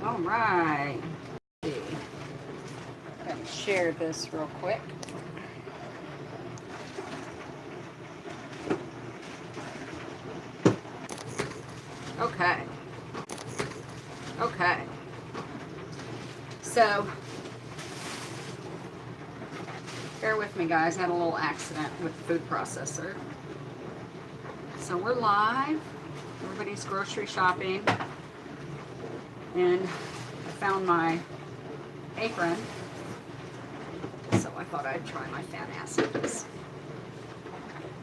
All right. Let's see. Let me share this real quick. Okay. Okay. So, bear with me, guys. I had a little accident with the food processor. So we're live. Everybody's grocery shopping. And I found my apron. So I thought I'd try my fat asses.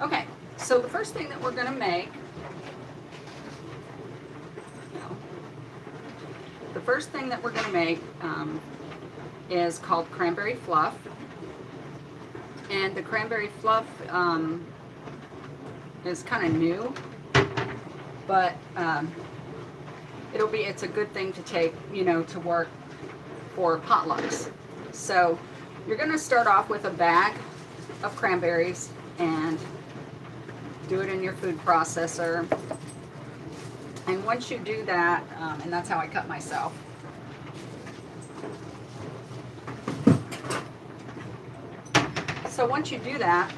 Okay. So the first thing that we're going to make. The first thing that we're going to make is called Cranberry Fluff. And the Cranberry Fluff is kind of new, but it's a good thing to take, to work for potlucks. So you're going to start off with a bag of cranberries and do it in your food processor. And once you do that, and that's how I cut myself. So once you do that,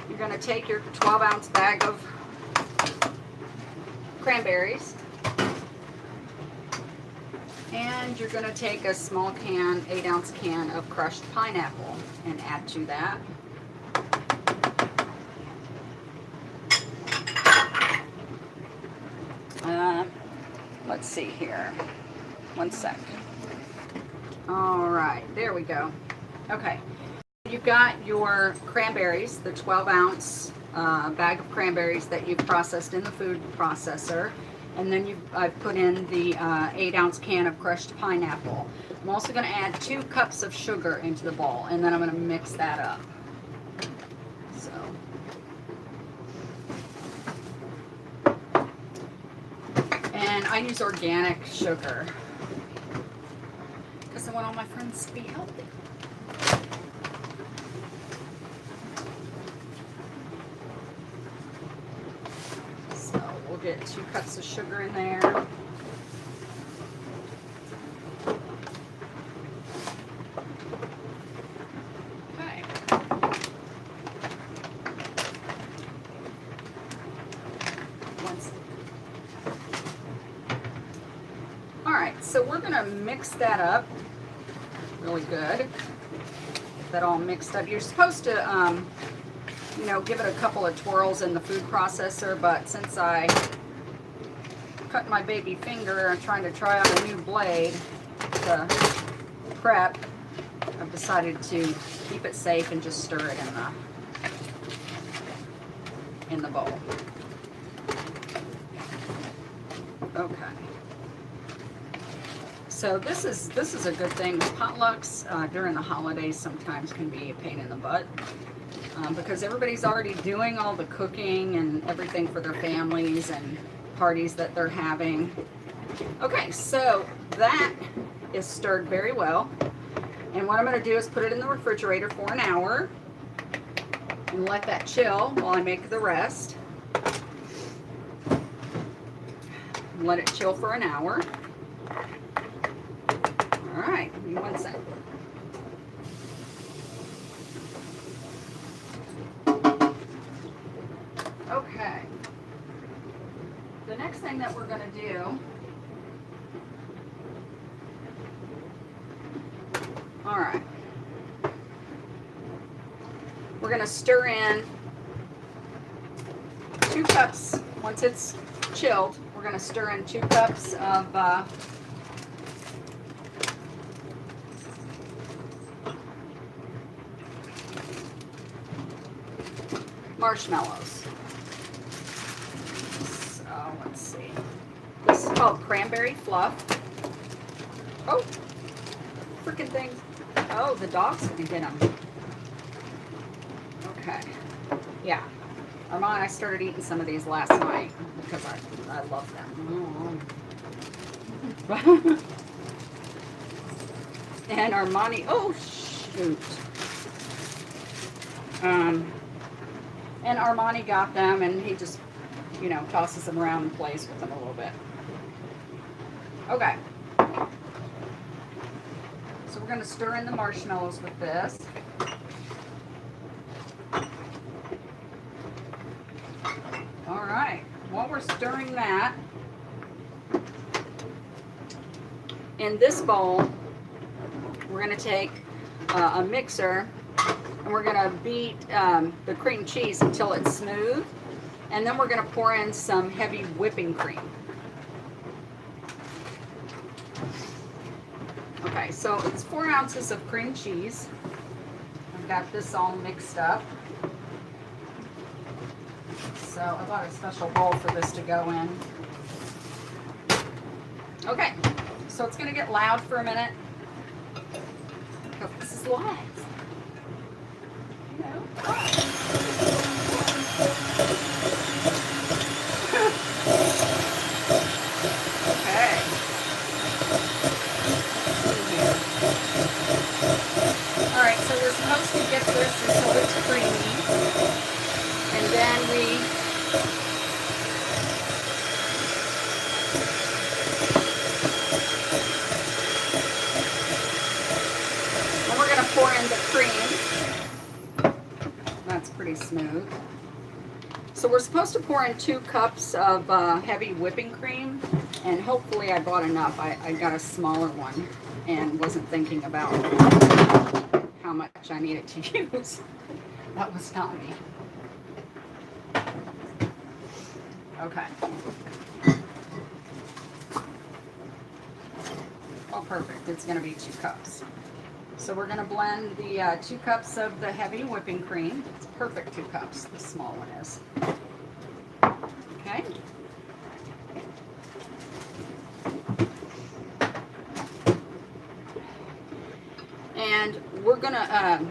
you're going to take your 12-ounce bag of cranberries, and you're going to take a small can, 8-ounce can of crushed pineapple and add to that. Let's see here. One sec. All right, there we go. Okay. You've got your cranberries, the 12-ounce bag of cranberries that you've processed in the food processor, and then I've put in the 8-ounce can of crushed pineapple. I'm also going to add 2 cups of sugar into the bowl, and then I'm going to mix that up. So, and I use organic sugar because I want all my friends to be healthy. Get 2 cups of sugar in there. Okay. All right, so we're going to mix that up really good. Get that all mixed up. You're supposed to give it a couple of twirls in the food processor, but since I cut my baby finger, I'm trying to try out a new blade to prep, I've decided to keep it safe and just stir it in the bowl. Okay. So this is a good thing. Potlucks during the holidays sometimes can be a pain in the butt. Because everybody's already doing all the cooking and everything for their families and parties that they're having. Okay, so that is stirred very well. And what I'm going to do is put it in the refrigerator for an hour and let that chill while I make the rest. Let it chill for an hour. All right, give me 1 second. Okay. The next thing that we're going to do, all right, we're going to stir in 2 cups, once it's chilled, we're going to stir in 2 cups of marshmallows. Let's see. This is called Cranberry Fluff. Oh, freaking things. Oh, the dog's gonna get them. Okay. Yeah. Armand, I started eating some of these last night because I love them. And Armani, oh shoot. And Armani got them, and he just, tosses them around and plays with them a little bit. Okay. we're going to stir in the marshmallows with this. All right, while we're stirring that, in this bowl, we're going to take a mixer and we're going to beat the cream cheese until it's smooth. And then we're going to pour in some heavy whipping cream. Okay, so it's 4 ounces of cream cheese. I've got this all mixed up. So I bought a special bowl for this to go in. Okay, so it's going to get loud for a minute. This is live. You know. Okay. All right, so we're supposed to get this until it's creamy, and then we're going to pour in the cream. That's pretty smooth. So we're supposed to pour in 2 cups of heavy whipping cream, and hopefully I bought enough. I got a smaller one and wasn't thinking about how much I needed to use. That was not me. Okay. Oh, perfect. It's going to be 2 cups. So we're going to blend the 2 cups of the heavy whipping cream. It's perfect 2 cups. The small one is. Okay. And we're going to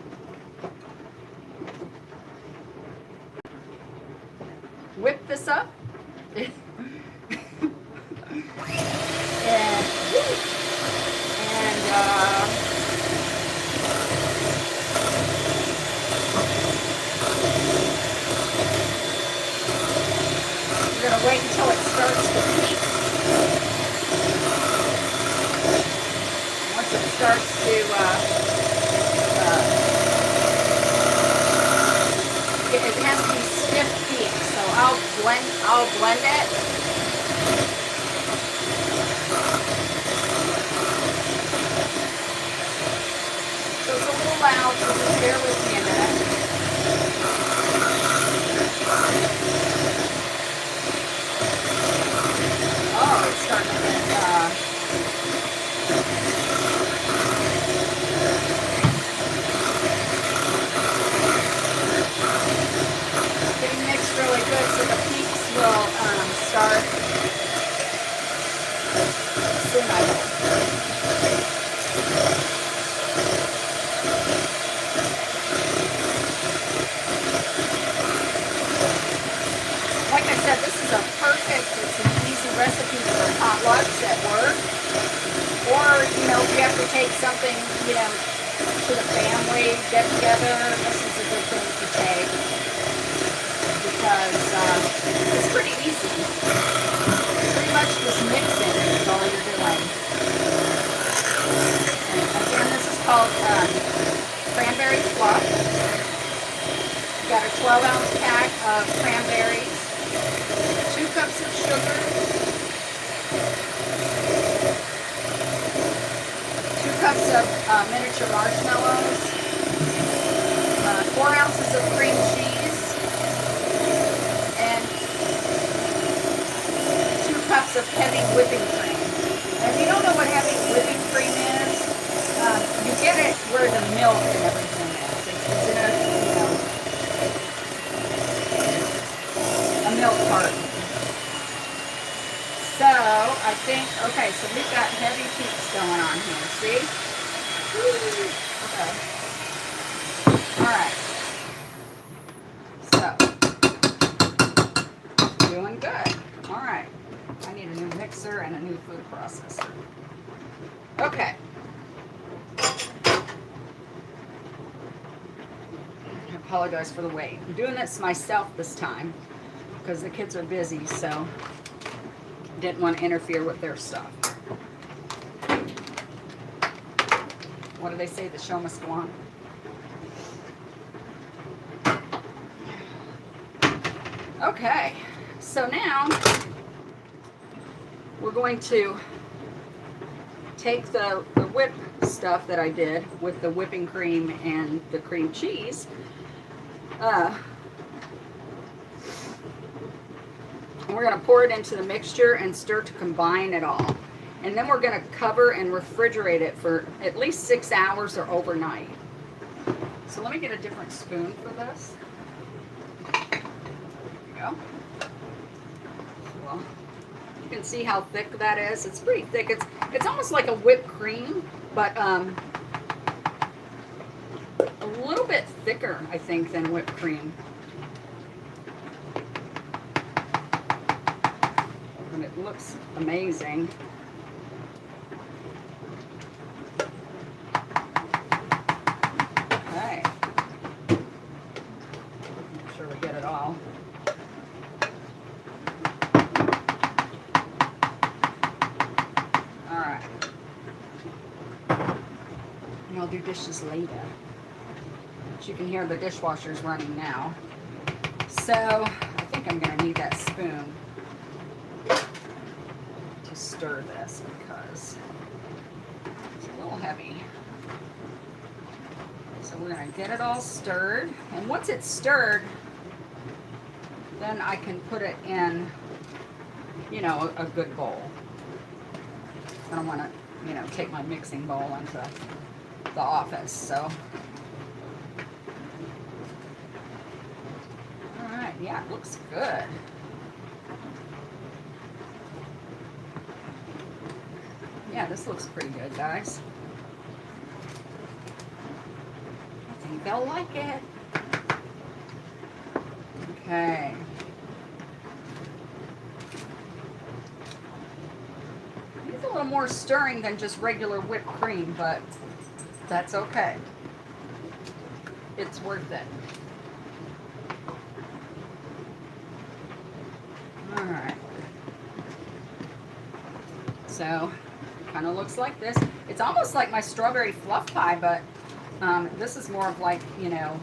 whip this up. and we're going to wait until it starts to peak. Once it starts to it has to be stiff peak, so I'll blend it. So it's a little loud, so just bear with me a minute. Oh, it's starting to get, getting mixed really good, so the peaks will start soon, I hope. Like I said, this is a perfect, it's an easy recipe for potlucks at work. Or, you know, if you have to take something, you know, to the family, get together, this is a good thing to take. Because it's pretty easy. Pretty much just mixing is all you're doing. And again, this is called Cranberry Fluff. You've got a 12-ounce pack of cranberries, 2 cups of sugar, 2 cups of miniature marshmallows, 4 ounces of cream cheese, and 2 cups of heavy whipping cream. And if you don't know what heavy whipping cream is, you get it where the milk and everything is. It's in a, you know, a milk carton. So I think, okay, so we've got heavy peaks going on here, see? Okay. All right. So, doing good. All right. I need a new mixer and a new food processor. Okay. I apologize for the wait. I'm doing this myself this time because the kids are busy, so didn't want to interfere with their stuff. what do they say? The show must go on. Okay, so now we're going to take the whip stuff that I did with the whipping cream and the cream cheese. And we're going to pour it into the mixture and stir to combine it all. And then we're going to cover and refrigerate it for at least 6 hours or overnight. So let me get a different spoon for this. There we go. Well, you can see how thick that is. It's pretty thick. It's almost like a whipped cream, but a little bit thicker, I think, than whipped cream. And it looks amazing. Okay. Make sure we get it all. Alright. And I'll do dishes later. But you can hear the dishwasher's running now. So, I think I'm going to need that spoon to stir this because it's a little heavy. So we're going to get it all stirred. And once it's stirred, then I can put it in, you know, a good bowl. I don't want to, you know, take my mixing bowl into the office, so. All right, yeah, it looks good. Yeah, this looks pretty good, guys. I think they'll like it. Okay. Needs a little more stirring than just regular whipped cream, but that's okay. It's worth it. All right. So, kind of looks like this. It's almost like my strawberry fluff pie, but this is more of like, you know,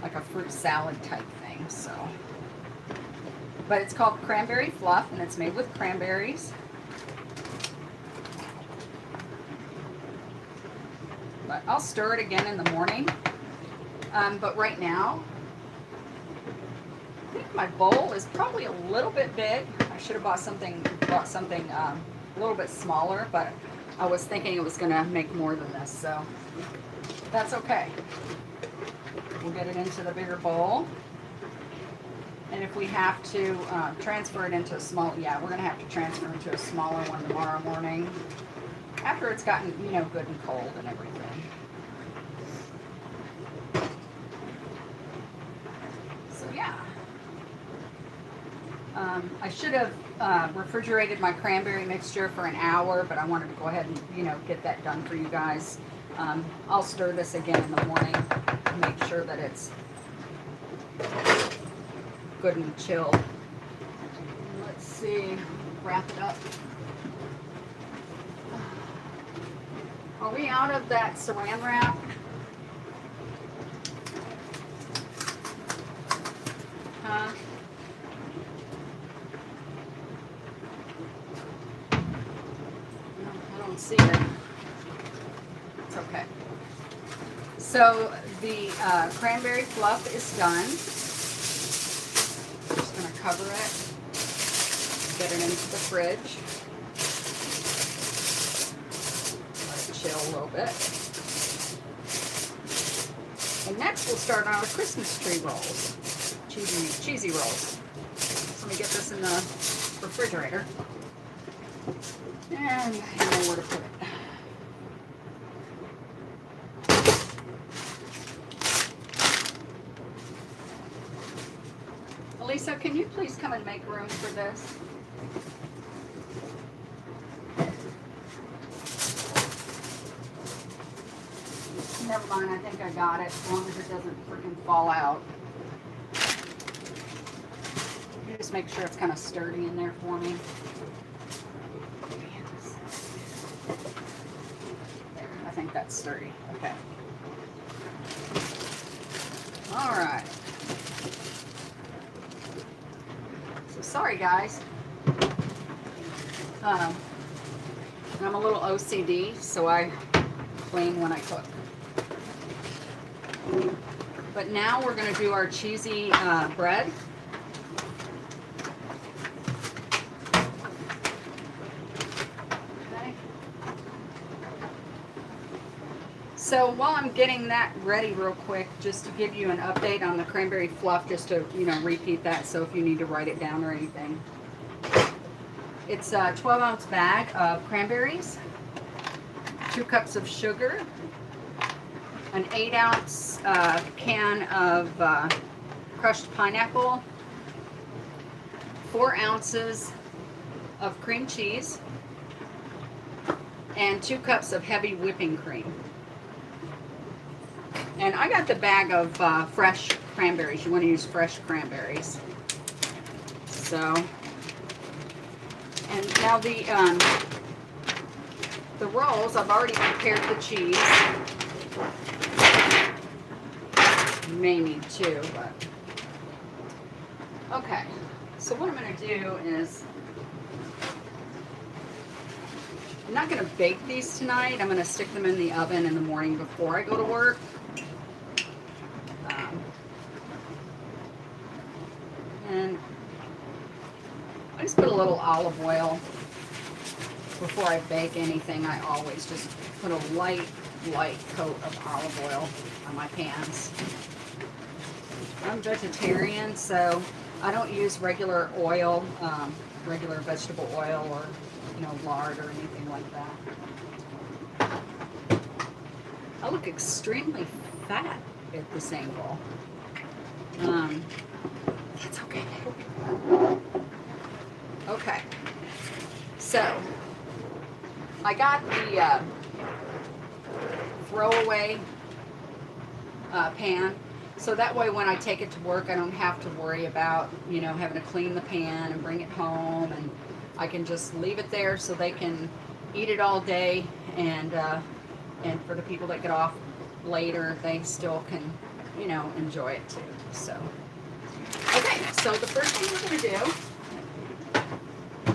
like a fruit salad type thing, so. But it's called Cranberry Fluff, and it's made with cranberries. But I'll stir it again in the morning. But right now, I think my bowl is probably a little bit big. I should have bought something a little bit smaller, but I was thinking it was going to make more than this, so that's okay. We'll get it into the bigger bowl. And if we have to transfer it into a small, yeah, we're going to have to transfer into a smaller one tomorrow morning after it's gotten, you know, good and cold and everything. So yeah. I should have refrigerated my cranberry mixture for an hour, but I wanted to go ahead and, you know, get that done for you guys. I'll stir this again in the morning to make sure that it's good and chilled. Let's see, wrap it up. Are we out of that saran wrap? Huh? No, I don't see it. It's okay. So the cranberry fluff is done. Just going to cover it, get it into the fridge, let it chill a little bit. And next we'll start on our Christmas tree rolls, cheesy rolls. So let me get this in the refrigerator. And I know where to put it. Lisa, can you please come and make room for this? Never mind, I think I got it, as long as it doesn't freaking fall out. You just make sure it's kind of sturdy in there for me. There, I think That's sturdy. Okay. All right. So sorry, guys. I'm a little OCD, so I clean when I cook. But now we're going to do our cheesy bread. Okay. So while I'm getting that ready real quick, just to give you an update on the cranberry fluff, just to, you know, repeat that, so if you need to write it down or anything. It's a 12-ounce bag of cranberries, 2 cups of sugar, an 8-ounce can of crushed pineapple, 4 ounces of cream cheese, and 2 cups of heavy whipping cream. And I got the bag of fresh cranberries. You want to use fresh cranberries. So, and now the rolls, I've already prepared the cheese. You may need 2, but okay. So what I'm going to do is, I'm not going to bake these tonight. I'm going to stick them in the oven in the morning before I go to work. And I just put a little olive oil before I bake anything. I always just put a light coat of olive oil on my pans. I'm vegetarian, so I don't use regular oil, regular vegetable oil, or, you know, lard or anything like that. I look extremely fat at this angle. That's okay. Okay. So, I got the throwaway pan, so that way when I take it to work, I don't have to worry about, you know, having to clean the pan and bring it home, and I can just leave it there so they can eat it all day, and for the people that get off later, they still can, you know, enjoy it too. So, okay, so the first thing we're going to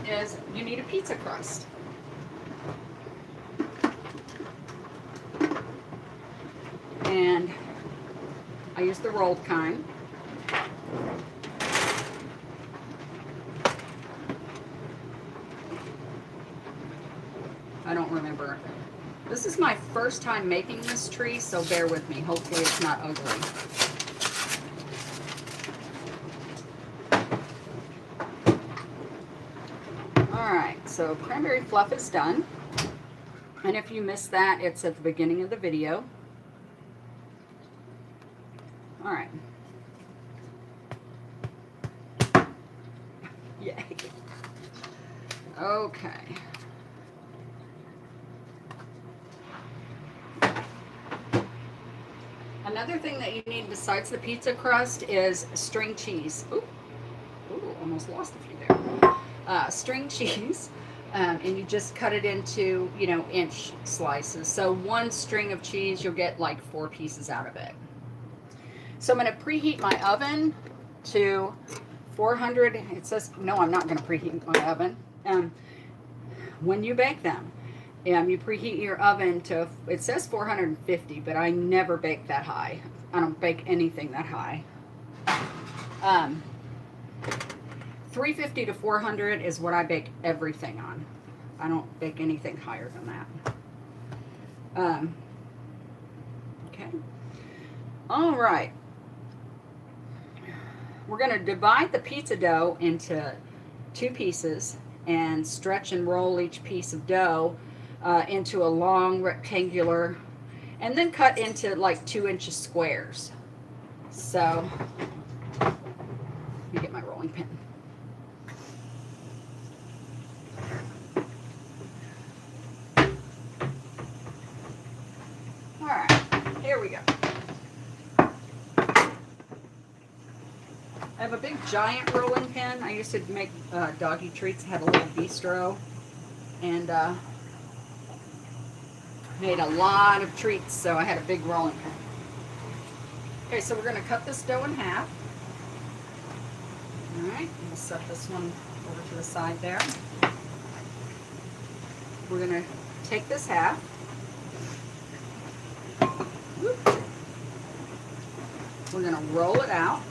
do is you need a pizza crust. And I use the rolled kind. I don't remember. This is my first time making this tree, so bear with me. Hopefully it's not ugly. Alright, so cranberry fluff is done. And if you missed that, it's at the beginning of the video. Alright. Yay. Okay. Another thing that you need besides the pizza crust is string cheese. Ooh, almost lost a few there. String cheese. And you just cut it into, you know, inch slices. So 1 string of cheese, you'll get like 4 pieces out of it. So I'm going to preheat my oven to 400. It says, no, I'm not going to preheat my oven. When you bake them, you preheat your oven to, it says 450, but I never bake that high. I don't bake anything that high. 350 to 400 is what I bake everything on. I don't bake anything higher than that. Okay. All right. We're going to divide the pizza dough into 2 pieces and stretch and roll each piece of dough into a long rectangular, and then cut into like 2-inch squares. So, let me get my rolling pin. All right, here we go. I have a big giant rolling pin. I used to make doggy treats, had a little bistro, and Made a lot of treats, so I had a big rolling pin. Okay, so we're going to cut this dough in half. All right, we'll set this one over to the side there. We're going to take this half. Whoop. We're going to roll it out.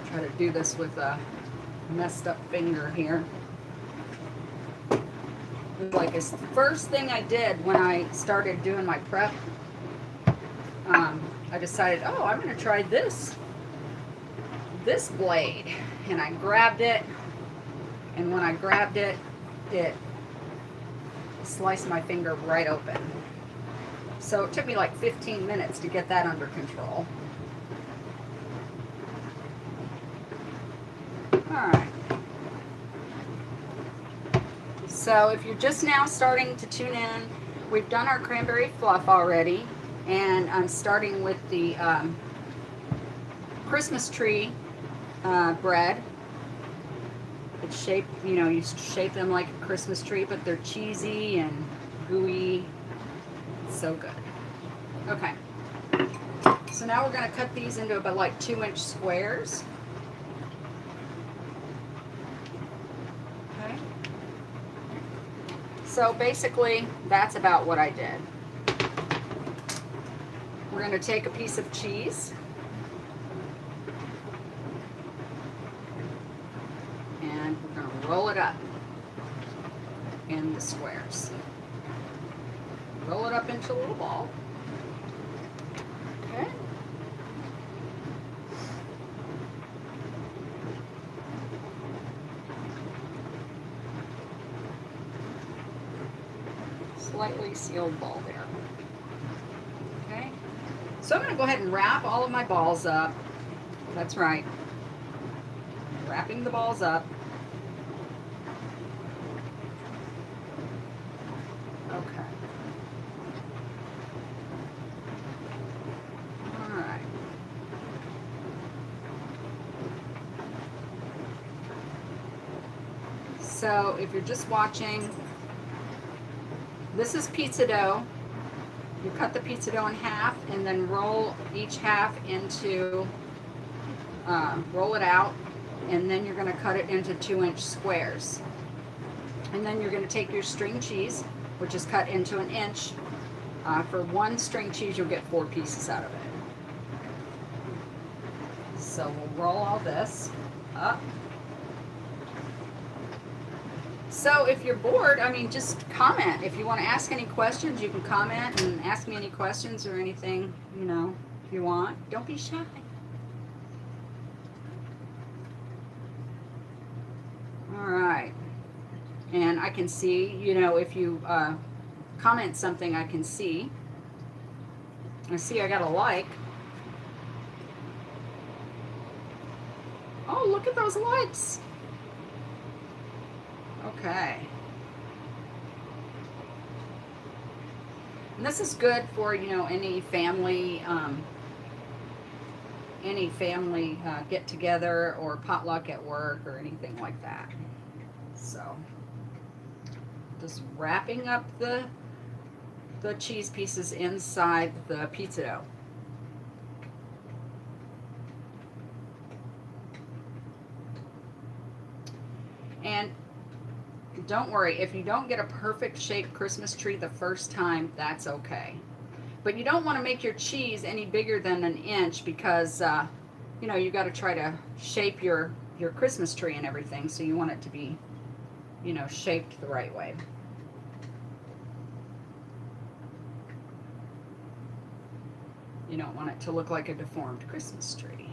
Try to do this with a messed up finger here. Like it's the first thing I did when I started doing my prep. I decided, oh, I'm going to try this blade, and I grabbed it, and when I grabbed it, it sliced my finger right open. So it took me like 15 minutes to get that under control. All right. So if you're just now starting to tune in, we've done our cranberry fluff already, and I'm starting with the Christmas tree bread. It's shaped, you know, you shape them like a Christmas tree, but they're cheesy and gooey. It's so good. Okay. So now we're going to cut these into about like 2-inch squares. Okay. So basically, that's about what I did. We're going to take a piece of cheese and we're going to roll it up in the squares. Roll it up into a little ball. Okay. Slightly sealed ball there. Okay. So I'm going to go ahead and wrap all of my balls up. That's right. Wrapping the balls up. Okay. All right. So if you're just watching, this is pizza dough. You cut the pizza dough in half and then roll each half into, roll it out, and then you're going to cut it into 2-inch squares. And then you're going to take your string cheese, which is cut into 1 inch. For 1 string cheese, you'll get 4 pieces out of it. So we'll roll all this up. So if you're bored, I mean, just comment. If you want to ask any questions, you can comment and ask me any questions or anything, you know, if you want. Don't be shy. All right. And I can see, you know, if you comment something, I can see. I see I got a like. Oh, look at those likes. Okay. And this is good for, you know, any family get together or potluck at work or anything like that. So just wrapping up the cheese pieces inside the pizza dough. And don't worry, if you don't get a perfect shaped Christmas tree the first time, that's okay. But you don't want to make your cheese any bigger than 1 inch because, you know, you got to try to shape your Christmas tree and everything. So you want it to be, you know, shaped the right way. You don't want it to look like a deformed Christmas tree.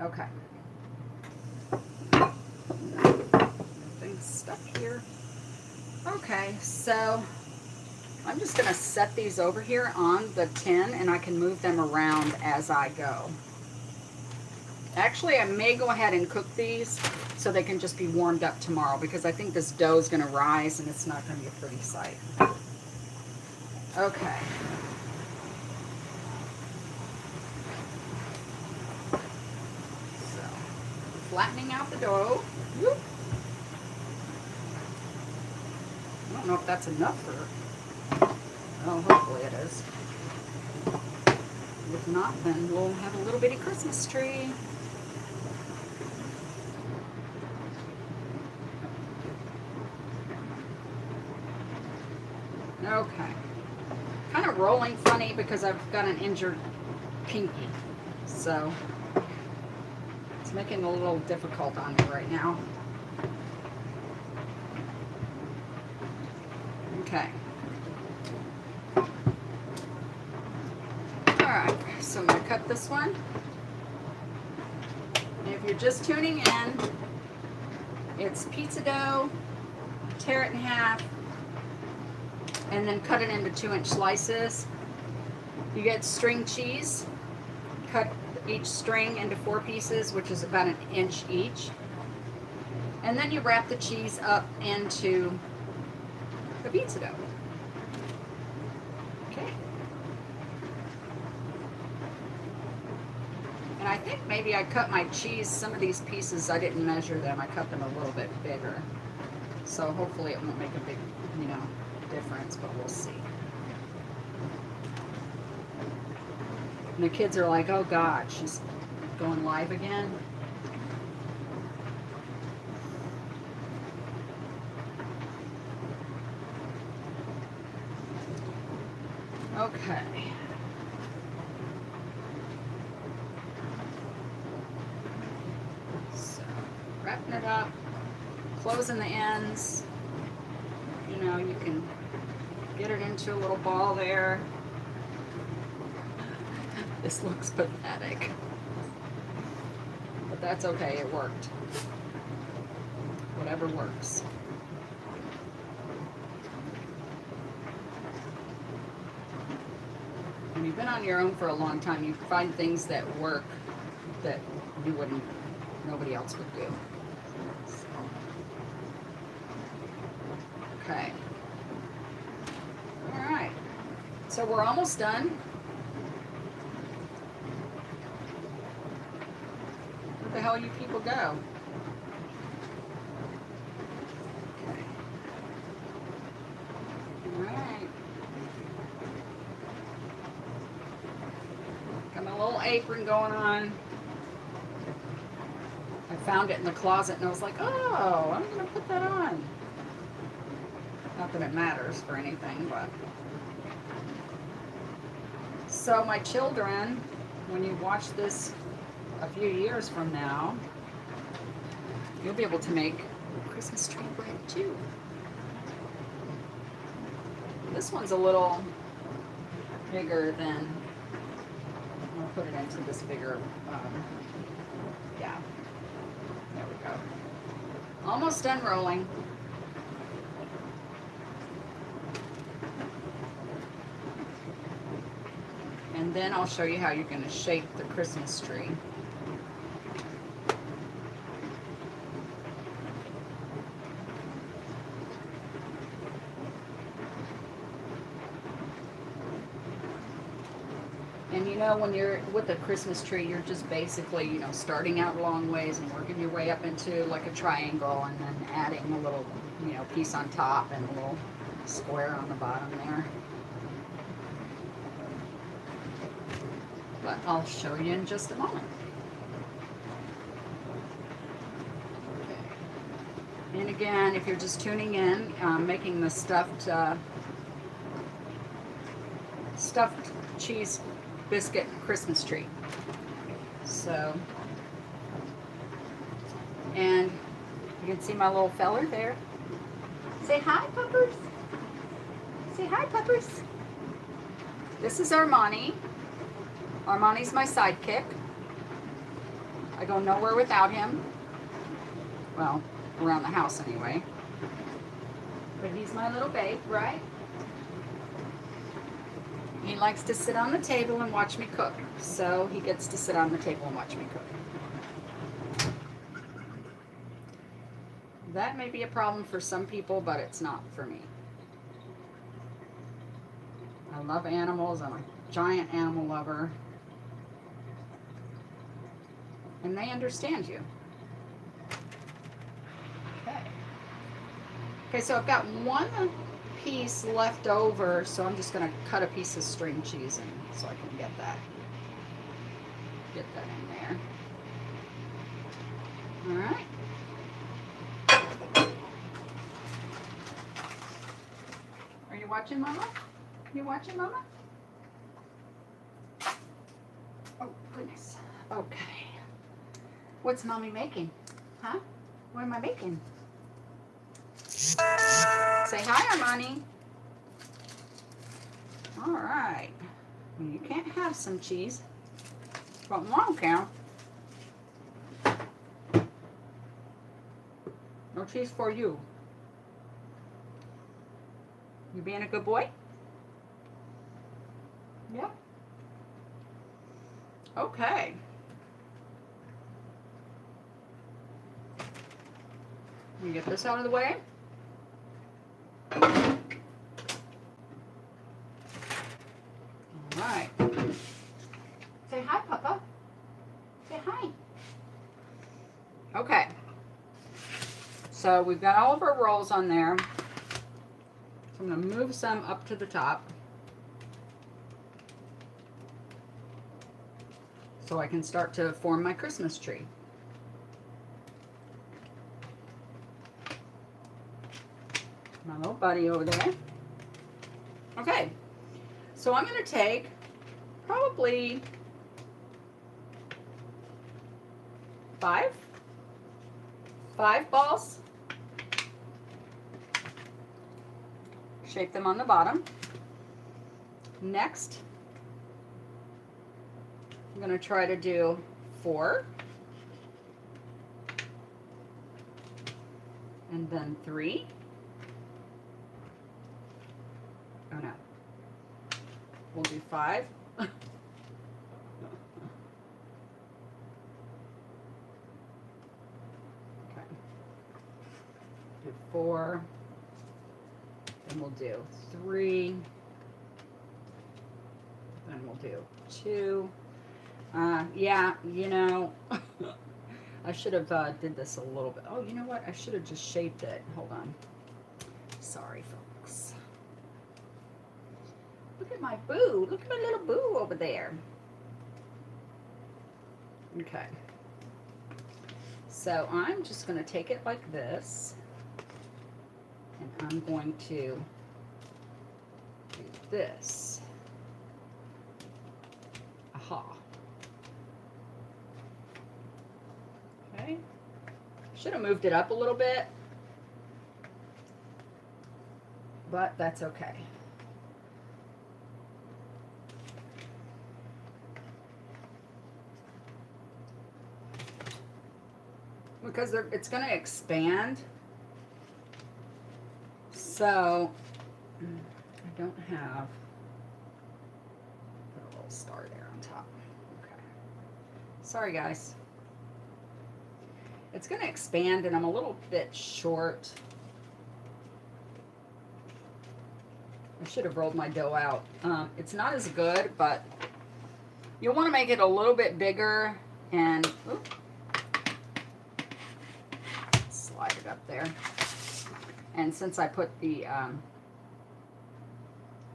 Okay. Everything's stuck here. Okay, so I'm just going to set these over here on the tin and I can move them around as I go. Actually, I may go ahead and cook these so they can just be warmed up tomorrow because I think this dough is going to rise and it's not going to be a pretty sight. Okay. flattening out the dough. Whoop. I don't know if that's enough for, oh, hopefully it is. If not, then we'll have a little bitty Christmas tree. Okay. Kind of rolling funny because I've got an injured pinky. So it's making it a little difficult on me right now. Okay. Alright, so I'm going to cut this one. And if you're just tuning in, it's pizza dough, tear it in half, and then cut it into 2-inch slices. You get string cheese, cut each string into 4 pieces, which is about 1 inch each. And then you wrap the cheese up into the pizza dough. Okay. And I think maybe I cut my cheese, some of these pieces, I didn't measure them. I cut them a little bit bigger. So hopefully it won't make a big, difference, but we'll see. And the kids are like, oh God, she's going live again. Okay. So, wrapping it up, closing the ends. You can get it into a little ball there. This looks pathetic. But that's okay, it worked. Whatever works. When you've been on your own for a long time, you find things that work that nobody else would do. So. Okay. All right. So we're almost done. Where the hell you people go? Okay. All right. Got my little apron going on. I found it in the closet and I was like, oh, I'm going to put that on. Not that it matters for anything, but. So my children, when you watch this a few years from now, you'll be able to make Christmas tree bread too. This one's a little bigger than, I'll put it into this bigger, yeah, there we go. Almost done rolling. And then I'll show you how you're going to shape the Christmas tree. And when you're with a Christmas tree, you're just basically, starting out a long ways and working your way up into like a triangle and then adding a little, piece on top and a little square on the bottom there. But I'll show you in just a moment. Okay. And again, if you're just tuning in, I'm making the stuffed cheese biscuit Christmas tree. So, and you can see my little feller there. Say hi, puppers. Say hi, puppers. This is Armani. Armani's my sidekick. I go nowhere without him. Well, around the house anyway. But he's my little babe, right? He likes to sit on the table and watch me cook. So he gets to sit on the table and watch me cook. That may be a problem for some people, but it's not for me. I love animals. I'm a giant animal lover. And they understand you. Okay, so I've got one piece left over, so I'm just going to cut a piece of string cheese in so I can get that in there. All right. Are you watching, Mama? You watching, Mama? Oh, goodness. Okay. What's Mommy making? Huh? What am I making? Say hi, Armani. All right. Well, you can't have some cheese, but Mom can. No cheese for you. You being a good boy? Yep. Okay. Let me get this out of the way. All right. Say hi, Papa. Say hi. Okay. So we've got all of our rolls on there. So I'm going to move some up to the top so I can start to form my Christmas tree. My little buddy over there. Okay, so I'm going to take probably 5 balls, shape them on the bottom. Next, I'm going to try to do 4, and then 3. Oh no, we'll do 5. Okay. Do 4, then we'll do 3, then we'll do 2. Yeah, you know, I should have did this a little bit. Oh, you know what? I should have just shaped it. Hold on. Sorry, folks. Look at my boo. Look at my little boo over there. Okay. So I'm just going to take it like this. And I'm going to do this. Aha. Okay. Should have moved it up a little bit, but that's okay. Because it's going to expand. So I don't have, put a little star there on top. Okay. Sorry, guys. It's going to expand, and I'm a little bit short. I should have rolled my dough out. It's not as good, but you'll want to make it a little bit bigger and slide it up there. And since I put the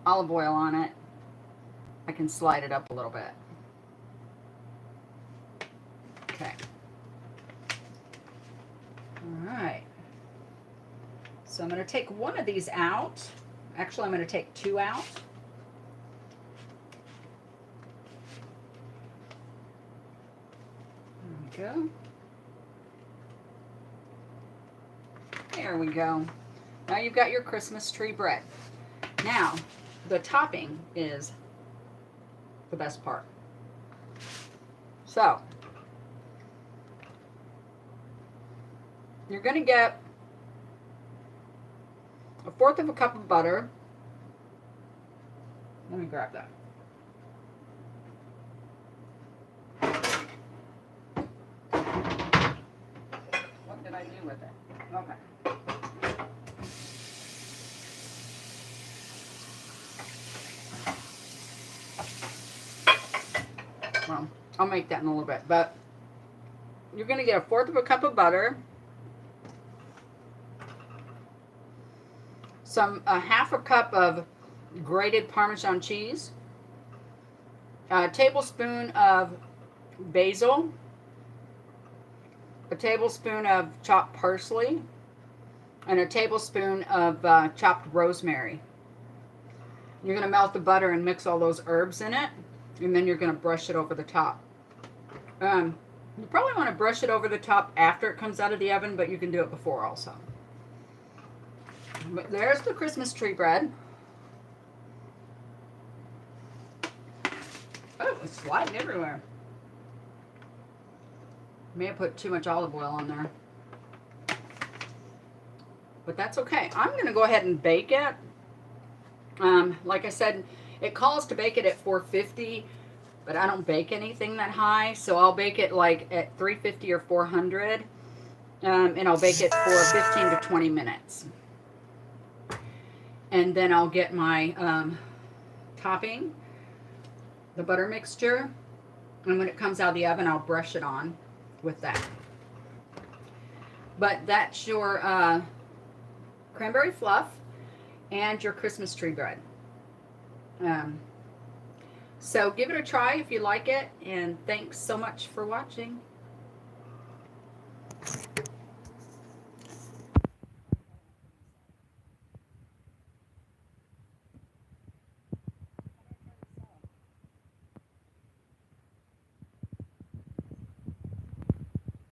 olive oil on it, I can slide it up a little bit. Okay. All right. So I'm going to take one of these out. Actually, I'm going to take 2 out. There we go. There we go. Now you've got your Christmas tree bread. Now, the topping is the best part. So, you're going to get 1/4 of a cup of butter. Let me grab that. What did I do with it? Okay. Well, I'll make that in a little bit, but you're going to get 1/4 of a cup of butter. a half a cup of grated Parmesan cheese, a tablespoon of basil, a tablespoon of chopped parsley, and a tablespoon of chopped rosemary. You're going to melt the butter and mix all those herbs in it, and then you're going to brush it over the top. You probably want to brush it over the top after it comes out of the oven, but you can do it before also. But there's the Christmas tree bread. Oh, it's sliding everywhere. May have put too much olive oil on there. But that's okay. I'm going to go ahead and bake it. Like I said, it calls to bake it at 450, but I don't bake anything that high, so I'll bake it like at 350 or 400, and I'll bake it for 15 to 20 minutes. And then I'll get my topping, the butter mixture, and when it comes out of the oven, I'll brush it on with that. But that's your cranberry fluff and your Christmas tree bread. So give it a try if you like it, and thanks so much for watching.